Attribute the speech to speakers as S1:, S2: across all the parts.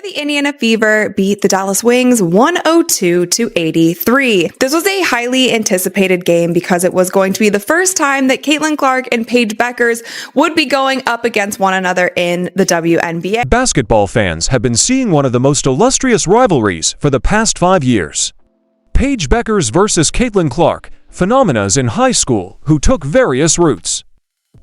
S1: The Indiana Fever beat the Dallas Wings 102-83. This was a highly anticipated game because it was going to be the first time that Caitlin Clark and Paige Bueckers would be going up against one another in the WNBA.
S2: Basketball fans have been seeing one of the most illustrious rivalries for the past 5 years. Paige Bueckers versus Caitlin Clark, phenomenas in high school who took various routes.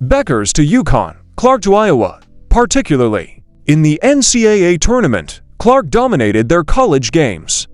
S2: Bueckers to UConn, Clark to Iowa, particularly. In the NCAA tournament, Clark dominated their college games.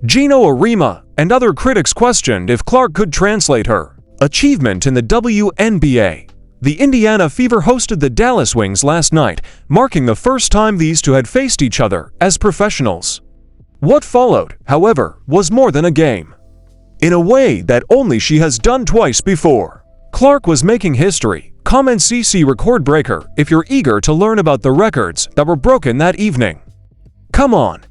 S2: Gino Arima and other critics questioned if Clark could translate her achievement in the WNBA. The Indiana Fever hosted the Dallas Wings last night, marking the first time these two had faced each other as professionals. What followed, however, was more than a game. In a way that only she has done twice before. Clark was making history. Comment CC record breaker if you're eager to learn about the records that were broken that evening. Come on.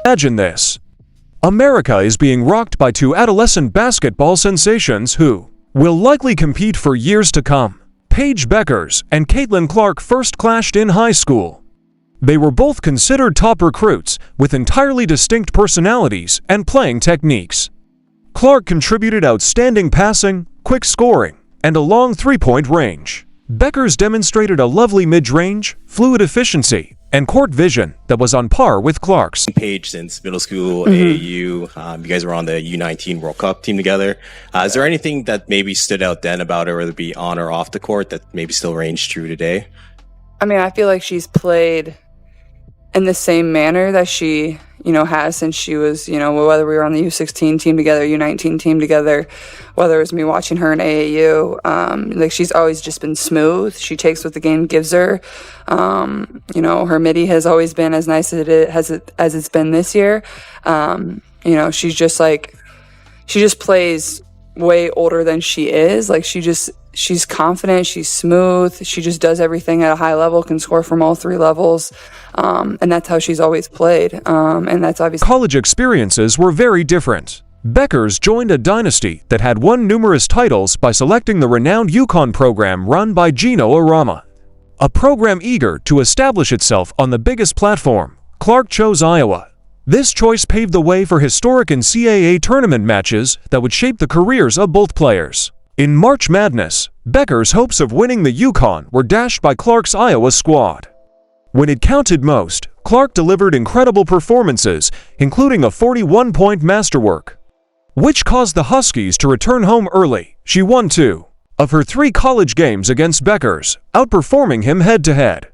S2: Imagine this. America is being rocked by two adolescent basketball sensations who will likely compete for years to come. Paige Bueckers and Caitlin Clark first clashed in high school. They were both considered top recruits with entirely distinct personalities and playing techniques. Clark contributed outstanding passing, quick scoring, and a long three-point range. Bueckers demonstrated a lovely mid-range, fluid efficiency, and court vision that was on par with Clark's.
S3: Paige since middle school, AAU, you guys were on the U19 World Cup team together. Is there anything that maybe stood out then about her, whether it be on or off the court, that maybe still reigns true today?
S4: I mean, I feel like she's played in the same manner that she, has since she was, whether we were on the U16 team together, U19 team together, whether it was me watching her in AAU, she's always just been smooth. She takes what the game gives her. Her midi has always been as nice as it's been this year. She's just she just plays way older than she is. She's confident, she's smooth, she just does everything at a high level, can score from all three levels, and that's how she's always played, and that's obviously...
S2: College experiences were very different. Bueckers joined a dynasty that had won numerous titles by selecting the renowned UConn program run by Gino Arima. A program eager to establish itself on the biggest platform, Clark chose Iowa. This choice paved the way for historic NCAA tournament matches that would shape the careers of both players. In March Madness, Bueckers' hopes of winning the UConn were dashed by Clark's Iowa squad. When it counted most, Clark delivered incredible performances, including a 41-point masterwork, which caused the Huskies to return home early. She won 2 of her 3 college games against Bueckers, outperforming him head-to-head.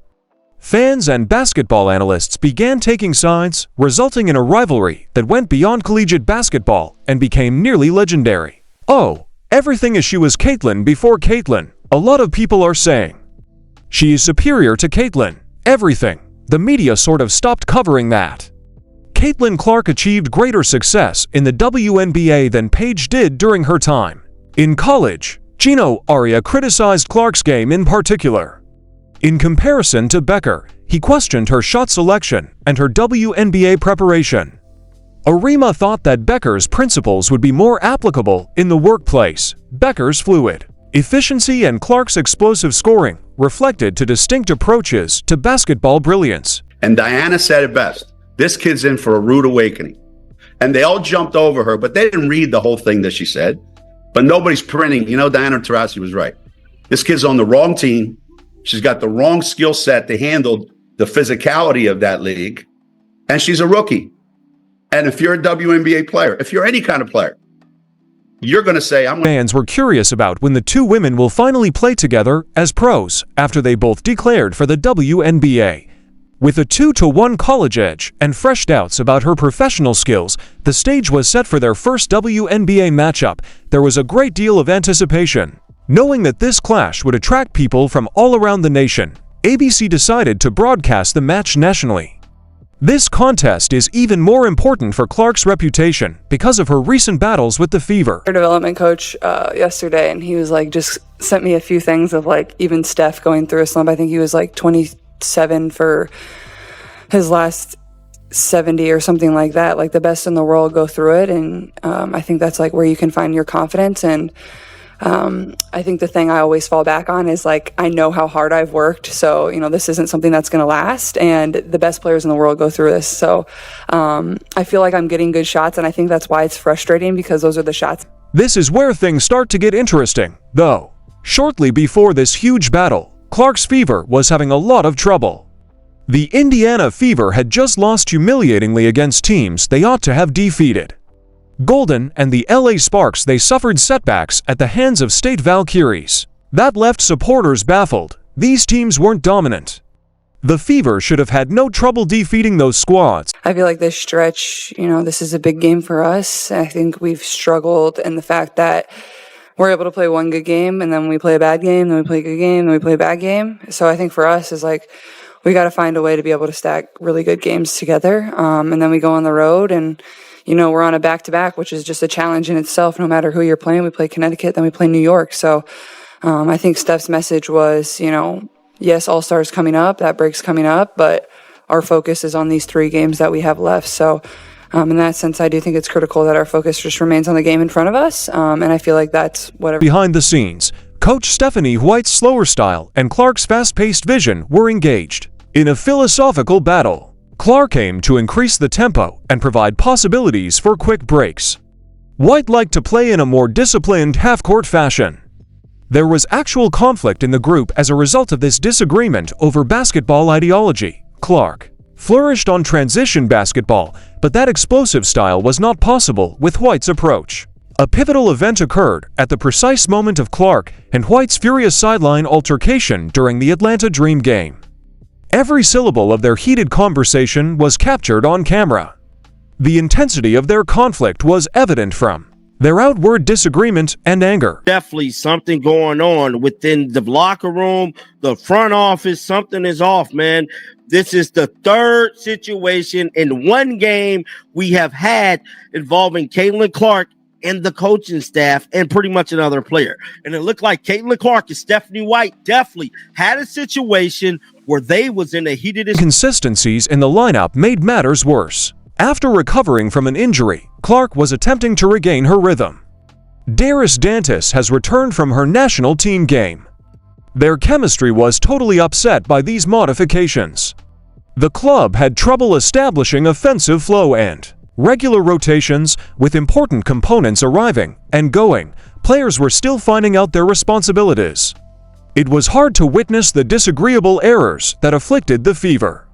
S2: Fans and basketball analysts began taking sides, resulting in a rivalry that went beyond collegiate basketball and became nearly legendary. Oh, everything as she was Caitlin before Caitlin, a lot of people are saying. She is superior to Caitlin. Everything. The media sort of stopped covering that. Caitlin Clark achieved greater success in the WNBA than Paige did during her time. In college, Gino Arima criticized Clark's game in particular. In comparison to Bueckers, he questioned her shot selection and her WNBA preparation. Arima thought that Bueckers' principles would be more applicable in the workplace. Bueckers' fluid efficiency and Clark's explosive scoring reflected to distinct approaches to basketball brilliance.
S5: And Diana said it best. This kid's in for a rude awakening. And they all jumped over her, but they didn't read the whole thing that she said. But nobody's printing. Diana Taurasi was right. This kid's on the wrong team. She's got the wrong skill set to handle the physicality of that league. And she's a rookie. And if you're a WNBA player, if you're any kind of player, you're going to say,
S2: Fans were curious about when the two women will finally play together as pros after they both declared for the WNBA. With a 2-1 college edge and fresh doubts about her professional skills, the stage was set for their first WNBA matchup. There was a great deal of anticipation. Knowing that this clash would attract people from all around the nation, ABC decided to broadcast the match nationally. This contest is even more important for Clark's reputation because of her recent battles with the Fever.
S4: Her development coach yesterday, and he was just sent me a few things of even Steph going through a slump. I think he was 27 for his last 70 or something like that. Like the best in the world go through it. And I think that's like where you can find your confidence. And I think the thing I always fall back on is like, I know how hard I've worked. So, you know, this isn't something that's going to last, and the best players in the world go through this. So I feel like I'm getting good shots, and I think that's why it's frustrating, because those are the shots.
S2: This is where things start to get interesting, though. Shortly before this huge battle, Clark's Fever was having a lot of trouble. The Indiana Fever had just lost humiliatingly against teams they ought to have defeated. Golden and the LA Sparks, they suffered setbacks at the hands of State Valkyries. That left supporters baffled. These teams weren't dominant. The Fever should have had no trouble defeating those squads.
S4: I feel like this stretch, you know, this is a big game for us. I think we've struggled in the fact that we're able to play one good game, and then we play a bad game, then we play a good game, then we play a bad game. So I think for us is like, we got to find a way to be able to stack really good games together. And then we go on the road, and you know, we're on a back-to-back, which is just a challenge in itself. No matter who you're playing, we play Connecticut, then we play New York. So I think Steph's message was, you know, yes, All-Stars coming up, that break's coming up, but our focus is on these 3 games that we have left. So in that sense, I do think it's critical that our focus just remains on the game in front of us. And I feel like that's whatever.
S2: Behind the scenes, Coach Stephanie White's slower style and Clark's fast-paced vision were engaged in a philosophical battle. Clark aimed to increase the tempo and provide possibilities for quick breaks. White liked to play in a more disciplined half-court fashion. There was actual conflict in the group as a result of this disagreement over basketball ideology. Clark flourished on transition basketball, but that explosive style was not possible with White's approach. A pivotal event occurred at the precise moment of Clark and White's furious sideline altercation during the Atlanta Dream game. Every syllable of their heated conversation was captured on camera. The intensity of their conflict was evident from their outward disagreement and anger.
S6: Definitely something going on within the locker room, the front office. Something is off, man. This is the 3rd situation in one game we have had involving Caitlin Clark and the coaching staff and pretty much another player. And it looked like Caitlin Clark and Stephanie White definitely had a situation where they was in a heated...
S2: Inconsistencies in the lineup made matters worse. After recovering from an injury, Clark was attempting to regain her rhythm. Darius Dantas has returned from her national team game. Their chemistry was totally upset by these modifications. The club had trouble establishing offensive flow and regular rotations, with important components arriving and going. Players were still finding out their responsibilities. It was hard to witness the disagreeable errors that afflicted the Fever.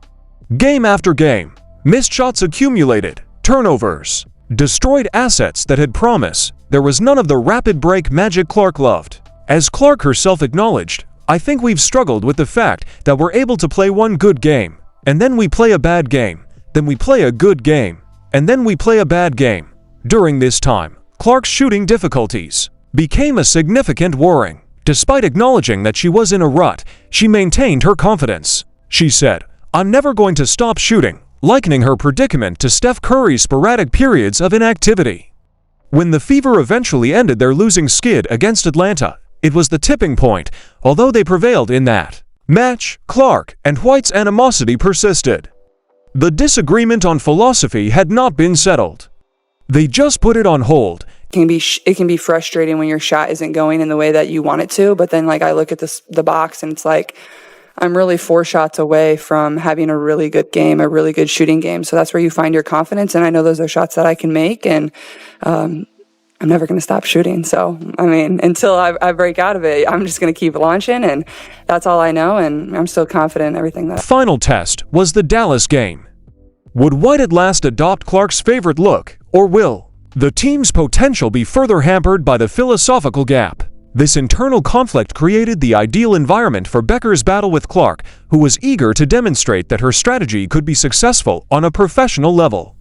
S2: Game after game, missed shots accumulated, turnovers, destroyed assets that had promise. There was none of the rapid break magic Clark loved. As Clark herself acknowledged, I think we've struggled with the fact that we're able to play one good game, and then we play a bad game, then we play a good game, and then we play a bad game. During this time, Clark's shooting difficulties became a significant worrying. Despite acknowledging that she was in a rut, she maintained her confidence. She said, "I'm never going to stop shooting," likening her predicament to Steph Curry's sporadic periods of inactivity. When the Fever eventually ended their losing skid against Atlanta, it was the tipping point. Although they prevailed in that match, Clark and White's animosity persisted. The disagreement on philosophy had not been settled. They just put it on hold.
S4: It can be frustrating when your shot isn't going in the way that you want it to, but then like I look at the box and it's like I'm really 4 shots away from having a really good game, a really good shooting game. So that's where you find your confidence, and I know those are shots that I can make, and I'm never going to stop shooting. So, I mean, until I break out of it, I'm just going to keep launching, and that's all I know, and I'm still confident in everything that...
S2: The final test was the Dallas game. Would White at last adopt Clark's favorite look, or will the team's potential be further hampered by the philosophical gap? This internal conflict created the ideal environment for Bueckers' battle with Clark, who was eager to demonstrate that her strategy could be successful on a professional level.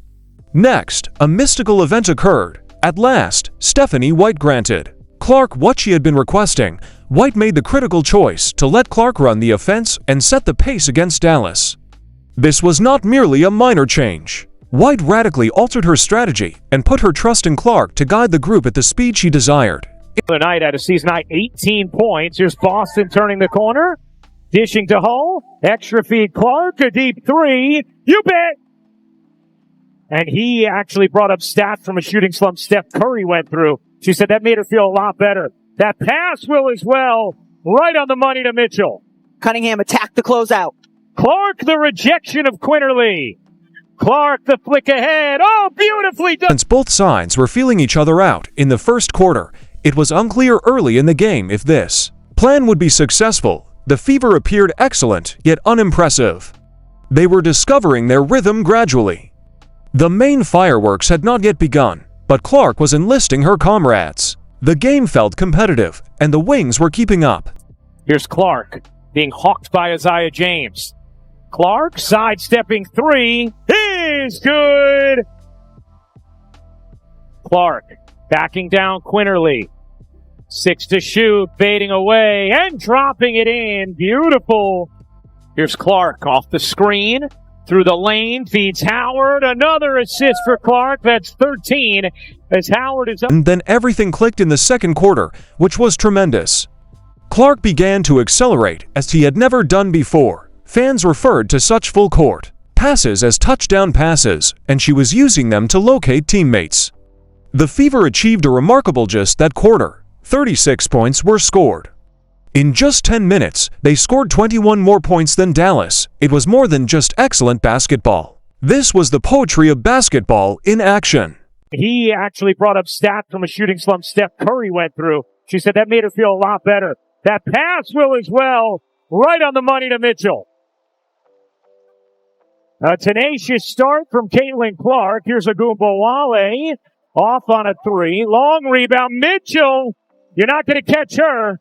S2: Next, a mystical event occurred. At last, Stephanie White granted Clark what she had been requesting. White made the critical choice to let Clark run the offense and set the pace against Dallas. This was not merely a minor change. White radically altered her strategy and put her trust in Clark to guide the group at the speed she desired.
S7: The night at a season high 18 points. Here's Boston turning the corner. Dishing to Hull. Extra feed Clark. A deep 3. You bet. And he actually brought up stats from a shooting slump Steph Curry went through. She said that made her feel a lot better. That pass will as well, right on the money to Mitchell.
S8: Cunningham attacked the closeout.
S7: Clark, the rejection of Quinterly. Clark, the flick ahead. Oh, beautifully done.
S2: Since both sides were feeling each other out in the first quarter, it was unclear early in the game if this plan would be successful. The Fever appeared excellent, yet unimpressive. They were discovering their rhythm gradually. The main fireworks had not yet begun, but Clark was enlisting her comrades. The game felt competitive, and the Wings were keeping up.
S7: Here's Clark being hawked by Isaiah James. Clark sidestepping three is good. Clark backing down Quinterly. 6 to shoot, fading away and dropping it in. Beautiful. Here's Clark off the screen. Through the lane, feeds Howard. Another assist for Clark. That's 13 as Howard is up.
S2: And then everything clicked in the second quarter, which was tremendous. Clark began to accelerate as he had never done before. Fans referred to such full court passes as touchdown passes, and she was using them to locate teammates. The Fever achieved a remarkable just that quarter. 36 points were scored. In just 10 minutes, they scored 21 more points than Dallas. It was more than just excellent basketball. This was the poetry of basketball in action.
S7: He actually brought up stats from a shooting slump Steph Curry went through. She said that made her feel a lot better. That pass will as well, right on the money to Mitchell. A tenacious start from Caitlin Clark. Here's Agumbawale off on a three. Long rebound. Mitchell, you're not going to catch her.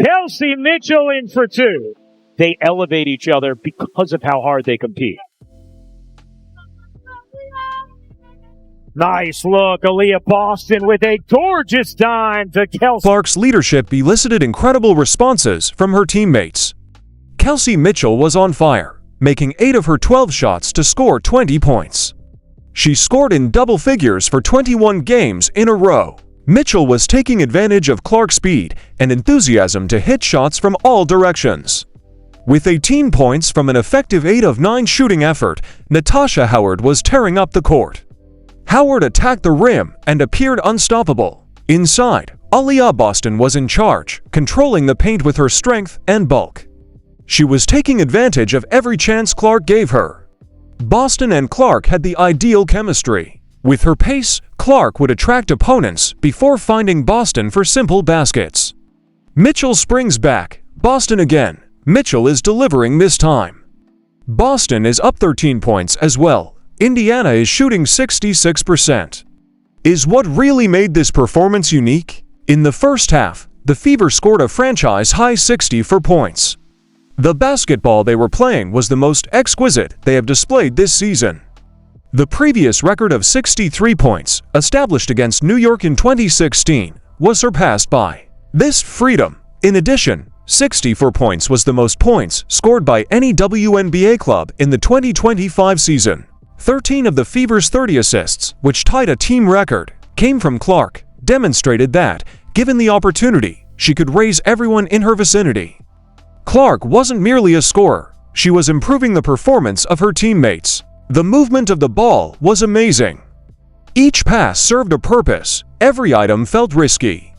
S7: Kelsey Mitchell in for two. They elevate each other because of how hard they compete. Nice look. Aaliyah Boston with a gorgeous dime to Kelsey.
S2: Clark's leadership elicited incredible responses from her teammates. Kelsey Mitchell was on fire, making 8 of her 12 shots to score 20 points. She scored in double figures for 21 games in a row. Mitchell was taking advantage of Clark's speed and enthusiasm to hit shots from all directions. With 18 points from an effective 8 of 9 shooting effort, Natasha Howard was tearing up the court. Howard attacked the rim and appeared unstoppable. Inside, Aaliyah Boston was in charge, controlling the paint with her strength and bulk. She was taking advantage of every chance Clark gave her. Boston and Clark had the ideal chemistry. With her pace, Clark would attract opponents before finding Boston for simple baskets. Mitchell springs back. Boston again. Mitchell is delivering this time. Boston is up 13 points as well. Indiana is shooting 66%. Is what really made this performance unique? In the first half, the Fever scored a franchise-high 64 points. The basketball they were playing was the most exquisite they have displayed this season. The previous record of 63 points, established against New York in 2016, was surpassed by this freedom. In addition, 64 points was the most points scored by any WNBA club in the 2025 season. 13 of the Fever's 30 assists, which tied a team record, came from Clark, demonstrated that, given the opportunity, she could raise everyone in her vicinity. Clark wasn't merely a scorer, she was improving the performance of her teammates. The movement of the ball was amazing. Each pass served a purpose, every item felt risky.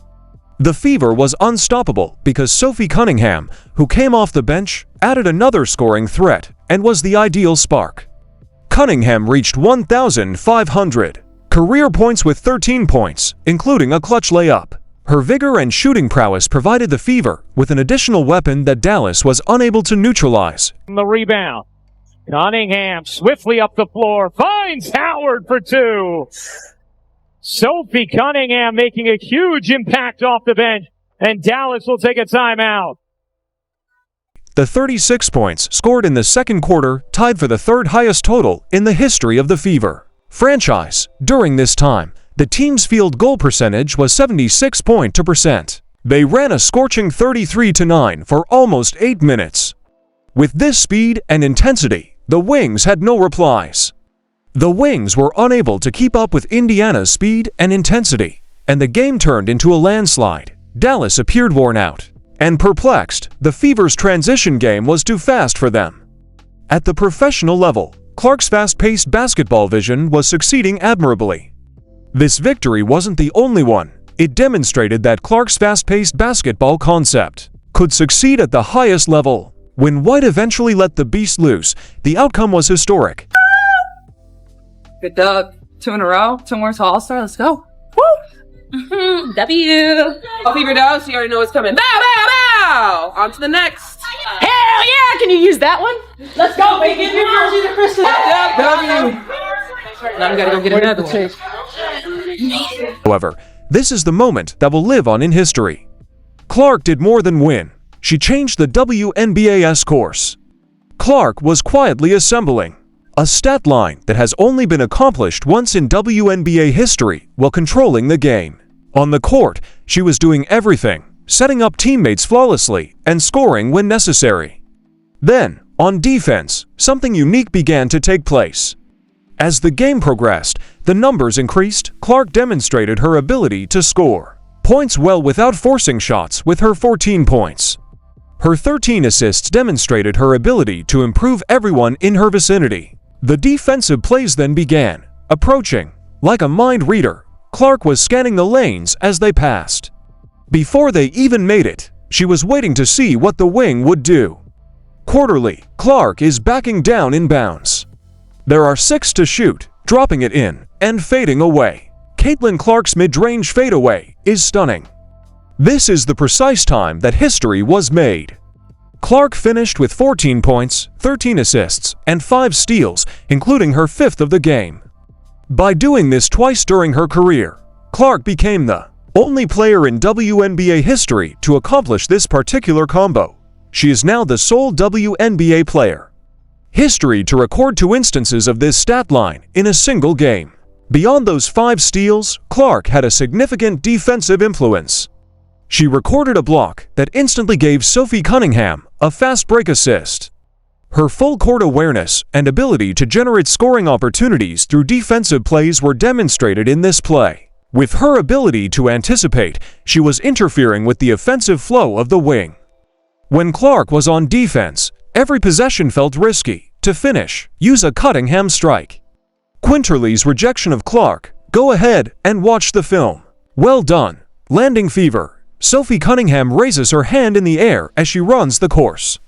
S2: The Fever was unstoppable because Sophie Cunningham, who came off the bench, added another scoring threat and was the ideal spark. Cunningham reached 1,500 career points with 13 points, including a clutch layup. Her vigor and shooting prowess provided the Fever with an additional weapon that Dallas was unable to neutralize.
S7: The rebound. Cunningham swiftly up the floor, finds Howard for two. Sophie Cunningham making a huge impact off the bench, and Dallas will take a timeout.
S2: The 36 points scored in the second quarter tied for the third highest total in the history of the Fever franchise. During this time, the team's field goal percentage was 76.2%. They ran a scorching 33-9 for almost 8 minutes. With this speed and intensity, the Wings had no replies. The Wings were unable to keep up with Indiana's speed and intensity, and the game turned into a landslide. Dallas appeared worn out and perplexed. The Fever's transition game was too fast for them. At the professional level, Clark's fast-paced basketball vision was succeeding admirably. This victory wasn't the only one. It demonstrated that Clark's fast-paced basketball concept could succeed at the highest level. When White eventually let the beast loose, the outcome was historic.
S4: Good dub. 2 in a row. 2 more to All-Star. Let's go.
S9: W.
S10: I'll fever down, so you already know what's coming. Bow, bow, bow! On to the next.
S9: Hell yeah! Can you use that one? Let's go, baby. Give me the Christmas.
S10: Now we gotta go get another one.
S2: However, this is the moment that will live on in history. Clark did more than win. She changed the WNBA's course. Clark was quietly assembling a stat line that has only been accomplished once in WNBA history while controlling the game. On the court, she was doing everything, setting up teammates flawlessly and scoring when necessary. Then, on defense, something unique began to take place. As the game progressed, the numbers increased. Clark demonstrated her ability to score points well without forcing shots with her 14 points. Her 13 assists demonstrated her ability to improve everyone in her vicinity. The defensive plays then began. Approaching, like a mind reader, Clark was scanning the lanes as they passed. Before they even made it, she was waiting to see what the wing would do. Quarterly, Clark is backing down in bounds. There are 6 to shoot, dropping it in and fading away. Caitlin Clark's mid-range fadeaway is stunning. This is the precise time that history was made. Clark finished with 14 points, 13 assists, and 5 steals, including her 5th of the game. By doing this twice during her career, Clark became the only player in WNBA history to accomplish this particular combo. She is now the sole WNBA player history to record 2 instances of this stat line in a single game. Beyond those 5 steals, Clark had a significant defensive influence. She recorded a block that instantly gave Sophie Cunningham a fast break assist. Her full court awareness and ability to generate scoring opportunities through defensive plays were demonstrated in this play. With her ability to anticipate, she was interfering with the offensive flow of the wing. When Clark was on defense, every possession felt risky. To finish, use a Cunningham strike. Quinterly's rejection of Clark. Go ahead and watch the film. Well done. Landing fever. Sophie Cunningham raises her hand in the air as she runs the course.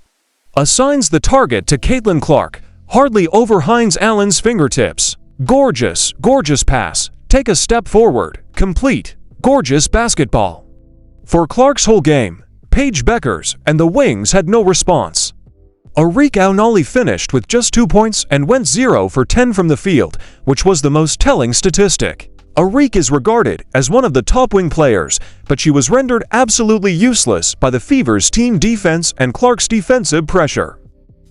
S2: Assigns the target to Caitlin Clark, hardly over Hines Allen's fingertips. Gorgeous, gorgeous pass. Take a step forward. Complete. Gorgeous basketball. For Clark's whole game, Paige Bueckers and the Wings had no response. Arik Aunali finished with just 2 points and went 0 for 10 from the field, which was the most telling statistic. Arik is regarded as one of the top wing players, but she was rendered absolutely useless by the Fever's team defense and Clark's defensive pressure.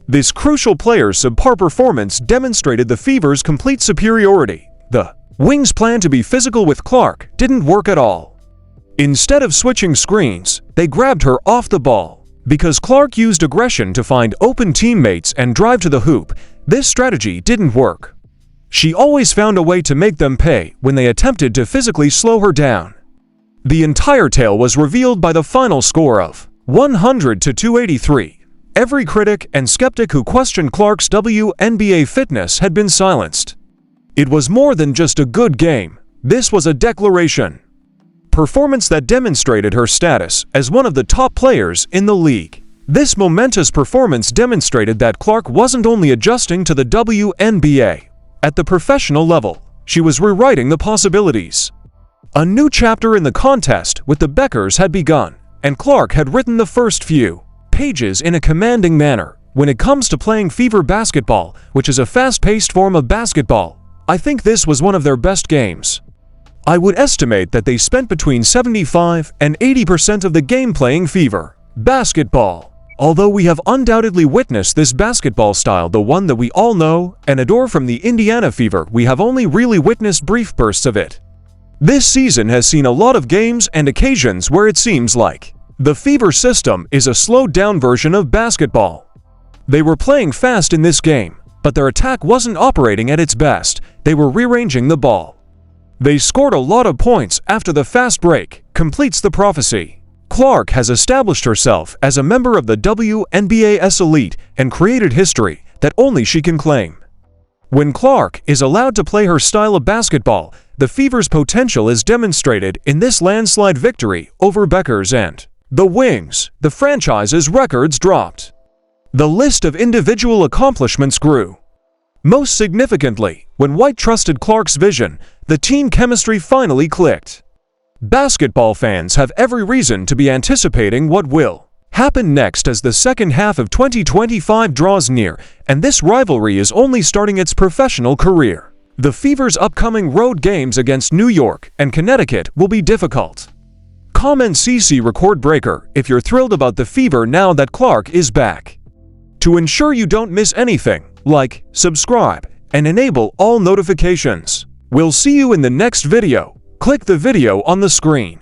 S2: This crucial player's subpar performance demonstrated the Fever's complete superiority. The Wings' plan to be physical with Clark didn't work at all. Instead of switching screens, they grabbed her off the ball. Because Clark used aggression to find open teammates and drive to the hoop, this strategy didn't work. She always found a way to make them pay when they attempted to physically slow her down. The entire tale was revealed by the final score of 100-283. Every critic and skeptic who questioned Clark's WNBA fitness had been silenced. It was more than just a good game. This was a declaration. Performance that demonstrated her status as one of the top players in the league. This momentous performance demonstrated that Clark wasn't only adjusting to the WNBA. At the professional level, she was rewriting the possibilities. A new chapter in the contest with the Bueckers had begun, and Clark had written the first few pages in a commanding manner. When it comes to playing Fever basketball, which is a fast-paced form of basketball, I think this was one of their best games. I would estimate that they spent between 75 and 80% of the game playing Fever basketball. Although we have undoubtedly witnessed this basketball style, the one that we all know and adore from the Indiana Fever, we have only really witnessed brief bursts of it. This season has seen a lot of games and occasions where it seems like the Fever system is a slowed-down version of basketball. They were playing fast in this game, but their attack wasn't operating at its best. They were rearranging the ball. They scored a lot of points after the fast break, completes the prophecy. Clark has established herself as a member of the WNBA's elite and created history that only she can claim. When Clark is allowed to play her style of basketball, the Fever's potential is demonstrated in this landslide victory over Bueckers and the Wings. The franchise's records dropped. The list of individual accomplishments grew. Most significantly, when White trusted Clark's vision, the team chemistry finally clicked. Basketball fans have every reason to be anticipating what will happen next as the second half of 2025 draws near, and this rivalry is only starting its professional career. The Fever's upcoming road games against New York and Connecticut will be difficult. Comment CC Record Breaker if you're thrilled about the Fever now that Clark is back. To ensure you don't miss anything, like, subscribe, and enable all notifications. We'll see you in the next video. Click the video on the screen.